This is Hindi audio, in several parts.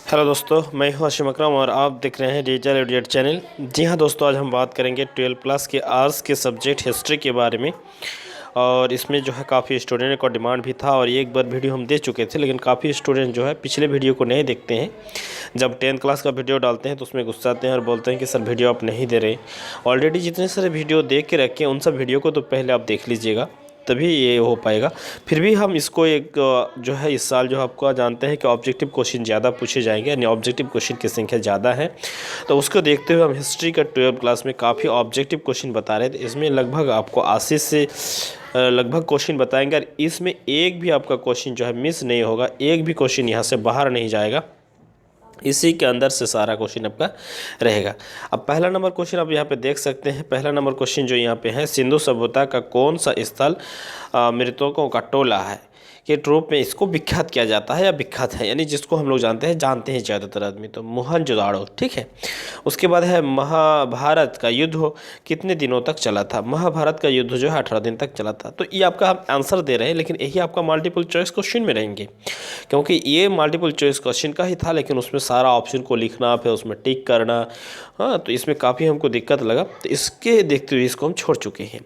हेलो दोस्तों, मैं हूं हाशिम अकरम और आप देख रहे हैं डिजिटल एडिट चैनल। जी हां दोस्तों, आज हम बात करेंगे 12 प्लस के आर्ट्स के सब्जेक्ट हिस्ट्री के बारे में। और इसमें जो है काफ़ी स्टूडेंट का डिमांड भी था और एक बार वीडियो हम दे चुके थे, लेकिन काफ़ी स्टूडेंट जो है पिछले वीडियो को नहीं देखते हैं। जब 10th क्लास का वीडियो डालते हैं तो उसमें गुस्साते हैं और बोलते हैं कि सर वीडियो आप नहीं दे रहे। ऑलरेडी जितने सारे वीडियो देख के रखे हैं उन सब वीडियो को तो पहले आप देख लीजिएगा, तभी ये हो पाएगा। फिर भी हम इसको एक जो है इस साल जो आपको जानते हैं कि ऑब्जेक्टिव क्वेश्चन ज़्यादा पूछे जाएंगे, यानी ऑब्जेक्टिव क्वेश्चन की संख्या ज़्यादा है। तो उसको देखते हुए हम हिस्ट्री का 12 क्लास में काफ़ी ऑब्जेक्टिव क्वेश्चन बता रहे थे। इसमें लगभग आपको 80 से लगभग क्वेश्चन बताएंगे और इसमें एक भी आपका क्वेश्चन जो है मिस नहीं होगा, एक भी क्वेश्चन यहाँ से बाहर नहीं जाएगा। इसी के अंदर से सारा क्वेश्चन आपका रहेगा। अब पहला नंबर क्वेश्चन आप यहाँ पे देख सकते हैं। पहला नंबर क्वेश्चन जो यहाँ पे है, सिंधु सभ्यता का कौन सा स्थल मृतकों का टोला है के रूप में इसको विख्यात किया जाता है या विख्यात है, यानी जिसको हम लोग जानते हैं ज़्यादातर आदमी, तो मोहनजोदाड़ो। ठीक है। उसके बाद है महाभारत का युद्ध कितने दिनों तक चला था। महाभारत का युद्ध जो है 18 दिन तक चला था। तो ये आपका हम आंसर दे रहे हैं, लेकिन यही आपका मल्टीपल चॉइस क्वेश्चन में रहेंगे, क्योंकि ये मल्टीपल चॉइस क्वेश्चन का ही था, लेकिन उसमें सारा ऑप्शन को लिखना फिर उसमें टिक करना, हाँ, तो इसमें काफ़ी हमको दिक्कत लगा। तो इसके देखते हुए इसको हम छोड़ चुके हैं।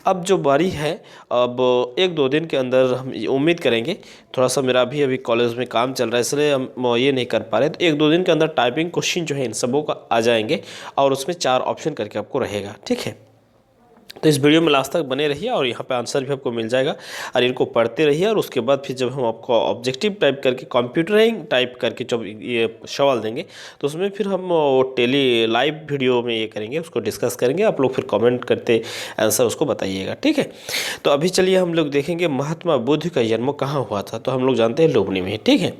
अब जो बारी है, अब 1-2 दिन के अंदर हम उम्मीद करेंगे, थोड़ा सा मेरा भी अभी कॉलेज में काम चल रहा है इसलिए हम ये नहीं कर पा रहे, तो 1-2 दिन के अंदर टाइपिंग क्वेश्चन जो है इन सबों का आ जाएंगे और उसमें 4 ऑप्शन करके आपको रहेगा। ठीक है। तो इस वीडियो में लास्ट तक बने रहिए और यहाँ पे आंसर भी आपको मिल जाएगा और इनको पढ़ते रहिए। और उसके बाद फिर जब हम आपको ऑब्जेक्टिव टाइप करके कंप्यूटरिंग टाइप करके जब ये सवाल देंगे तो उसमें फिर हम टेली लाइव वीडियो में ये करेंगे, उसको डिस्कस करेंगे। आप लोग फिर कमेंट करते आंसर उसको बताइएगा। ठीक है। तो अभी चलिए हम लोग देखेंगे महात्मा बुद्ध का जन्म कहाँ हुआ था। तो हम लोग जानते हैं लुम्बिनी में। ठीक है।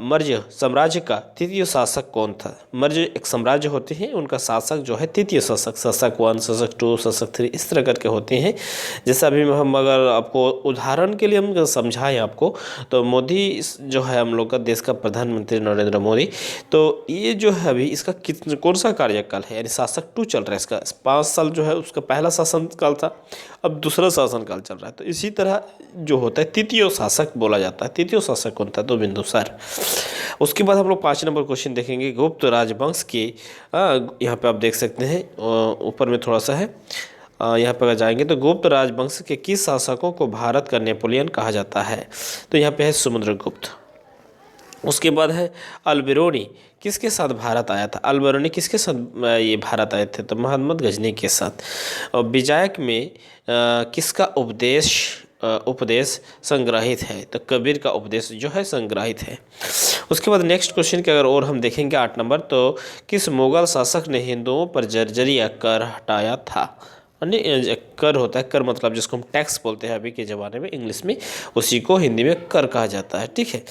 मौर्य साम्राज्य का तृतीय शासक कौन था। मौर्य एक साम्राज्य होते हैं, उनका शासक जो है तृतीय शासक, शासक 1, शासक 2, शासक 3 इस तरह करके होते हैं। जैसे अभी हम अगर आपको उदाहरण के लिए हम समझाएं आपको, तो मोदी जो है हम लोग का देश का प्रधानमंत्री नरेंद्र मोदी, तो ये जो है अभी इसका कौन सा कार्यकाल है, यानी शासक 2 चल रहा है। इसका 5 साल जो है उसका पहला शासनकाल था, अब दूसरा शासनकाल चल रहा है। तो इसी तरह जो होता है तृतीय शासक बोला जाता है। तृतीय शासक कौन था, तो बिंदुसार। उसके बाद हम लोग 5 नंबर क्वेश्चन देखेंगे। गुप्त राजवंश के यहाँ पे आप देख सकते हैं ऊपर में थोड़ा सा है, यहाँ पर जाएंगे तो गुप्त राजवंश के किस शासकों को भारत का नेपोलियन कहा जाता है। तो यहाँ पे है समुद्रगुप्त। उसके बाद है अल्बेरोनी किसके साथ भारत आया था। अल्बेरोनी किसके साथ ये भारत आए थे, तो मोहम्मद गजनी के साथ। और विजायक में किसका उपदेश संग्रहित है, तो कबीर का उपदेश जो है संग्रहित है। उसके बाद नेक्स्ट क्वेश्चन के अगर और हम देखेंगे 8 नंबर, तो किस मुगल शासक ने हिंदुओं पर जर्जरी या कर हटाया था। कर होता है, कर मतलब जिसको हम टैक्स बोलते हैं अभी के ज़माने में इंग्लिश में, उसी को हिंदी में कर कहा जाता है। ठीक है।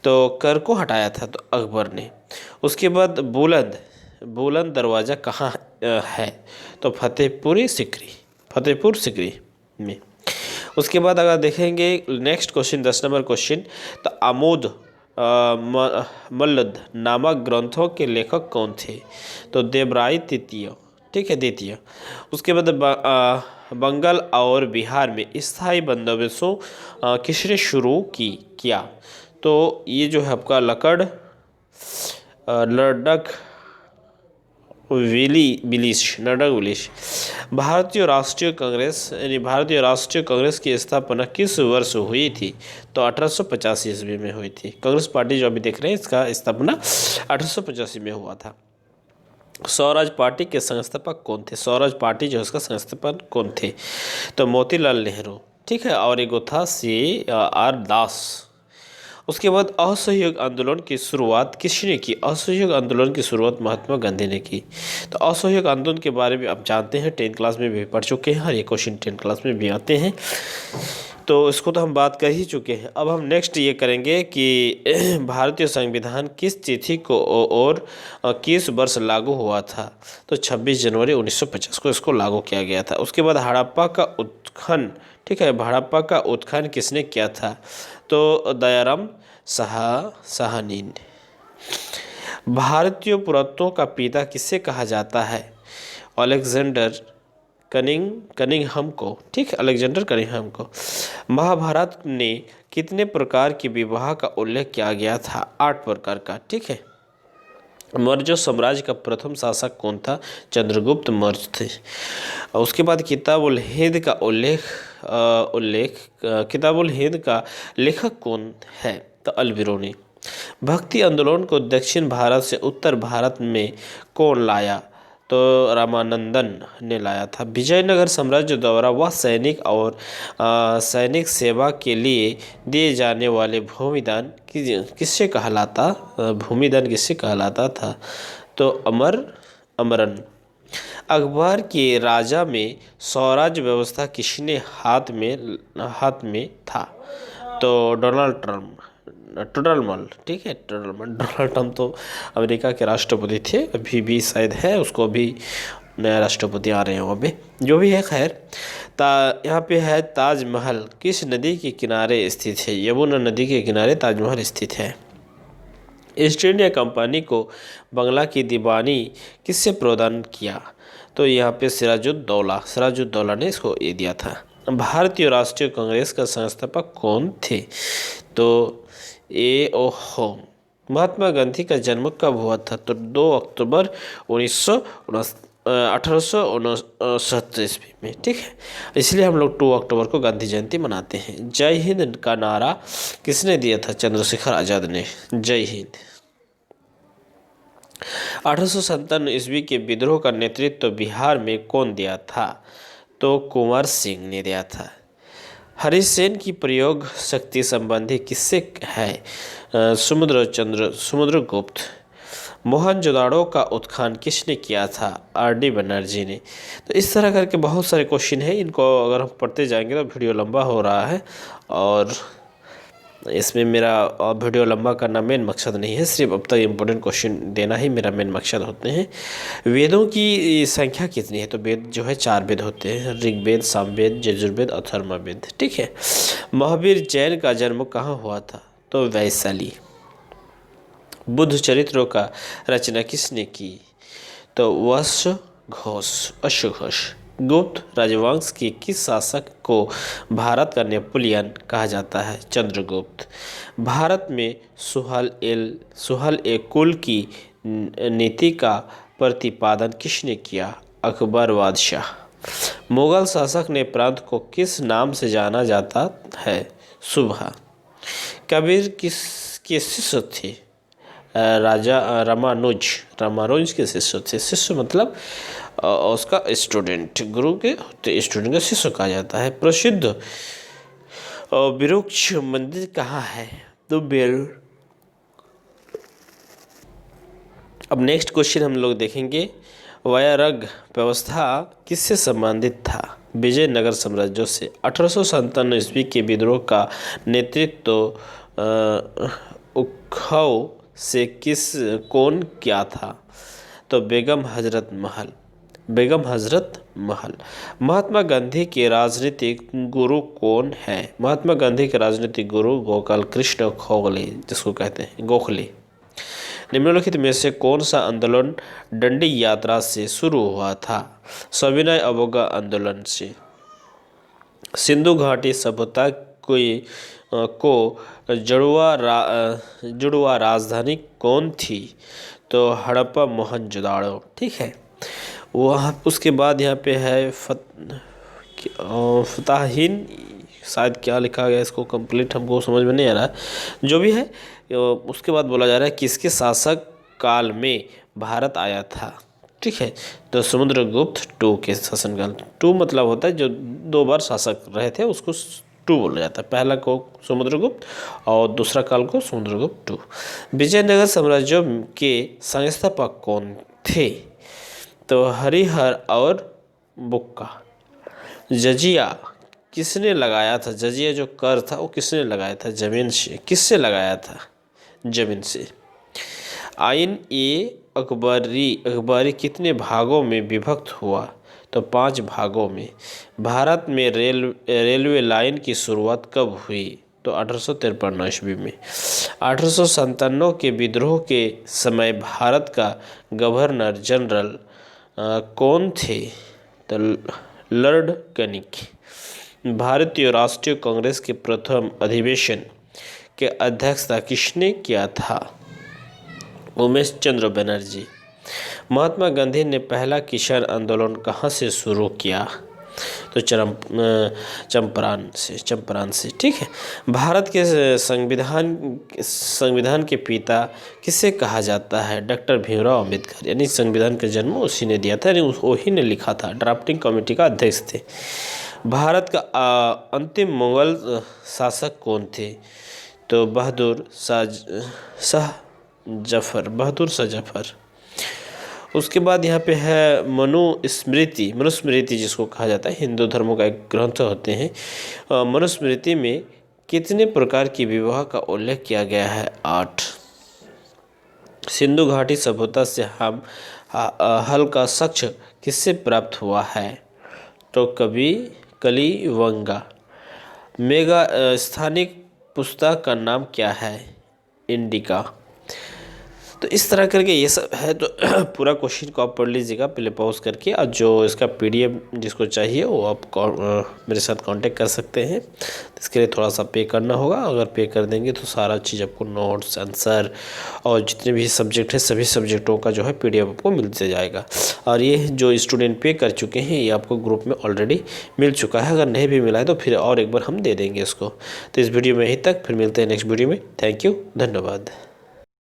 तो कर को हटाया था तो अकबर ने। उसके बाद बुलंद दरवाज़ा कहाँ है, तो फतेहपुर सिकरी में। उसके बाद अगर देखेंगे नेक्स्ट क्वेश्चन 10 नंबर क्वेश्चन, तो आमोद मल्लद नामक ग्रंथों के लेखक कौन थे, तो देवराय तृतीय। ठीक है, द्वितीय। उसके बाद बंगाल और बिहार में स्थायी बंदोबस्तों किसने शुरू किया, तो ये जो है आपका लड़क विलिश। भारतीय राष्ट्रीय कांग्रेस की स्थापना किस वर्ष हुई थी, तो 1885 ईस्वी में हुई थी। कांग्रेस पार्टी जो अभी देख रहे हैं इसका स्थापना 1885 में हुआ था। स्वराज पार्टी के संस्थापक कौन थे। स्वराज पार्टी जो इसका संस्थापक कौन थे, तो मोतीलाल नेहरू। ठीक है। और एक था CR दास। उसके बाद असहयोग आंदोलन की शुरुआत किसने की। असहयोग आंदोलन की शुरुआत महात्मा गांधी ने की। तो असहयोग आंदोलन के बारे में आप जानते हैं, 10th क्लास में भी पढ़ चुके हैं और ये क्वेश्चन 10th क्लास में भी आते हैं, तो इसको तो हम बात कर ही चुके हैं। अब हम नेक्स्ट ये करेंगे कि भारतीय संविधान किस तिथि को और किस वर्ष लागू हुआ था, तो 26 जनवरी 1950 को इसको लागू किया गया था। उसके बाद हड़प्पा का उत्खनन। ठीक है, हड़प्पा का उत्खनन किसने किया था, तो दयाराम साहनी ने। भारतीय पुरातत्व का पिता किसे कहा जाता है, अलेक्जेंडर कनिंघम को, ठीक है, अलेक्जेंडर कनिंघम को। महाभारत ने कितने प्रकार के विवाह का उल्लेख किया गया था? 8 प्रकार का, ठीक है। मौर्य साम्राज्य का प्रथम शासक कौन था? चंद्रगुप्त मौर्य थे। उसके बाद किताबुल हिंद का किताबुल हिंद का लेखक कौन है? तो अल-बिरूनी। भक्ति आंदोलन को दक्षिण भारत से उत्तर भारत में कौन लाया? तो रामानंदन ने लाया था। विजयनगर साम्राज्य द्वारा वह सैनिक सेवा के लिए दिए जाने वाले भूमिदान किससे कहलाता था? तो अमरन। अकबर के राजा में स्वराज्य व्यवस्था किसने हाथ में था? तो टोडरमल, ठीक है, डोनाल्ड ट्रम्प तो अमेरिका के राष्ट्रपति थे, अभी भी शायद है, उसको अभी नया राष्ट्रपति आ रहे हैं वहाँ पे, जो भी है खैर। यहाँ पे है ताजमहल किस नदी के किनारे स्थित है? यमुना नदी के किनारे ताजमहल स्थित है। ईस्ट इंडिया कंपनी को बंगला की दीवानी किससे प्रदान किया? तो यहाँ पे सिराजुद्दौला ने इसको ये दिया था। भारतीय राष्ट्रीय कांग्रेस का संस्थापक कौन थे? तो महात्मा गांधी का जन्म कब हुआ था? तो 2 अक्टूबर 1869 ईस्वी में, ठीक है। इसलिए हम लोग 2 अक्टूबर को गांधी जयंती मनाते हैं। जय हिंद का नारा किसने दिया था? चंद्रशेखर आजाद ने। जय हिंद। 1857 ईस्वी के विद्रोह का नेतृत्व बिहार में कौन दिया था? तो कुंवर सिंह ने दिया था। हरिसेन की प्रयोग शक्ति संबंधी किससे है? समुद्रगुप्त। मोहनजोदाड़ो का उत्खनन किसने किया था? आर.डी. बनर्जी ने। तो इस तरह करके बहुत सारे क्वेश्चन हैं, इनको अगर हम पढ़ते जाएंगे तो वीडियो लंबा हो रहा है, और इसमें मेरा वीडियो लंबा करना मेन मकसद नहीं है, सिर्फ अब तक इम्पोर्टेंट क्वेश्चन देना ही मेरा मेन मकसद होते हैं। वेदों की संख्या कितनी है? तो वेद जो है 4 वेद होते हैं, ऋग्वेद, सामवेद, यजुर्वेद, अथर्ववेद, ठीक है। महावीर जैन का जन्म कहाँ हुआ था? तो वैशाली। बुद्ध चरित्रों का रचना किसने की? तो अश्वघोष। गुप्त राजवंश के किस शासक को भारत का नेपोलियन कहा जाता है? चंद्रगुप्त। भारत में सुहल ए कुल की नीति का प्रतिपादन किसने किया? अकबर बादशाह। मुगल शासक ने प्रांत को किस नाम से जाना जाता है? सुबह। कबीर किसके शिष्य थे? राजा रामानुज के शिष्य थे। शिष्य मतलब उसका स्टूडेंट, गुरु के स्टूडेंट का शिष्य कहा जाता है। प्रसिद्ध वृक्ष मंदिर कहाँ है? तो बेलूर। अब नेक्स्ट क्वेश्चन हम लोग देखेंगे, वायरग व्यवस्था किससे संबंधित था? विजयनगर साम्राज्य से। 1857 ईस्वी के विद्रोह का नेतृत्व उक्खव से कौन किया था? तो बेगम हजरत महल। महात्मा गांधी के राजनीतिक गुरु कौन है? महात्मा गांधी के राजनीतिक गुरु गोपाल कृष्ण गोखले, जिसको कहते हैं गोखले। निम्नलिखित में से कौन सा आंदोलन डंडी यात्रा से शुरू हुआ था? सविनय अवज्ञा आंदोलन से। सिंधु घाटी सभ्यता को जुड़वा राजधानी कौन थी? तो हड़प्पा मोहनजोदाड़ो, ठीक है। वहाँ उसके बाद यहाँ पे है फताहीन, शायद क्या लिखा गया इसको कंप्लीट हमको समझ में नहीं आ रहा है, जो भी है। उसके बाद बोला जा रहा है किसके शासक काल में भारत आया था? ठीक है, तो समुद्रगुप्त 2 के शासनकाल। 2 मतलब होता है जो 2 बार शासक रहे थे, उसको 2 बोला जाता है। पहला को समुद्रगुप्त और दूसरा काल को समुद्रगुप्त 2। विजयनगर साम्राज्य के संस्थापक कौन थे? तो हरिहर और बुक्का। जजिया किसने लगाया था? जजिया जो कर था वो किसने लगाया था? जमीन से। किससे लगाया था? जमीन से। आइन ए अकबरी कितने भागों में विभक्त हुआ? तो 5 भागों में। भारत में रेलवे लाइन की शुरुआत कब हुई? तो 1853 ईस्वी में। 1897 के विद्रोह के समय भारत का गवर्नर जनरल कौन थे? तो लॉर्ड कैनिंग। भारतीय राष्ट्रीय कांग्रेस के प्रथम अधिवेशन के अध्यक्षता किसने किया था? उमेश चंद्र बनर्जी। महात्मा गांधी ने पहला किसान आंदोलन कहाँ से शुरू किया? तो चंपारण से। ठीक है। भारत के संविधान के पिता किसे कहा जाता है? डॉक्टर भीमराव अम्बेडकर। यानी संविधान का जन्म उसी ने दिया था, यानी वही ने लिखा था। ड्राफ्टिंग कमेटी का अध्यक्ष थे। भारत का अंतिम मुगल शासक कौन थे? तो बहादुर शाह जफर। उसके बाद यहाँ पे है मनुस्मृति जिसको कहा जाता है, हिंदू धर्मों का एक ग्रंथ होते हैं। मनुस्मृति में कितने प्रकार की विवाह का उल्लेख किया गया है? 8। सिंधु घाटी सभ्यता से हम हल का साक्ष्य किससे प्राप्त हुआ है? तो कलिवंगा। मेगा स्थानिक पुस्तक का नाम क्या है? इंडिका। तो इस तरह करके ये सब है। तो पूरा क्वेश्चन को आप पढ़ लीजिएगा पहले पॉज करके, और जो इसका PDF जिसको चाहिए वो आप मेरे साथ कांटेक्ट कर सकते हैं। तो इसके लिए थोड़ा सा पे करना होगा। अगर पे कर देंगे तो सारा चीज़ आपको नोट्स, आंसर और जितने भी सब्जेक्ट हैं सभी सब्जेक्टों का जो है PDF आपको मिलते जाएगा। और ये जो स्टूडेंट पे कर चुके हैं ये आपको ग्रुप में ऑलरेडी मिल चुका है। अगर नहीं भी मिला है तो फिर और एक बार हम दे देंगे इसको। तो इस वीडियो में यहीं तक, फिर मिलते हैं नेक्स्ट वीडियो में। थैंक यू, धन्यवाद।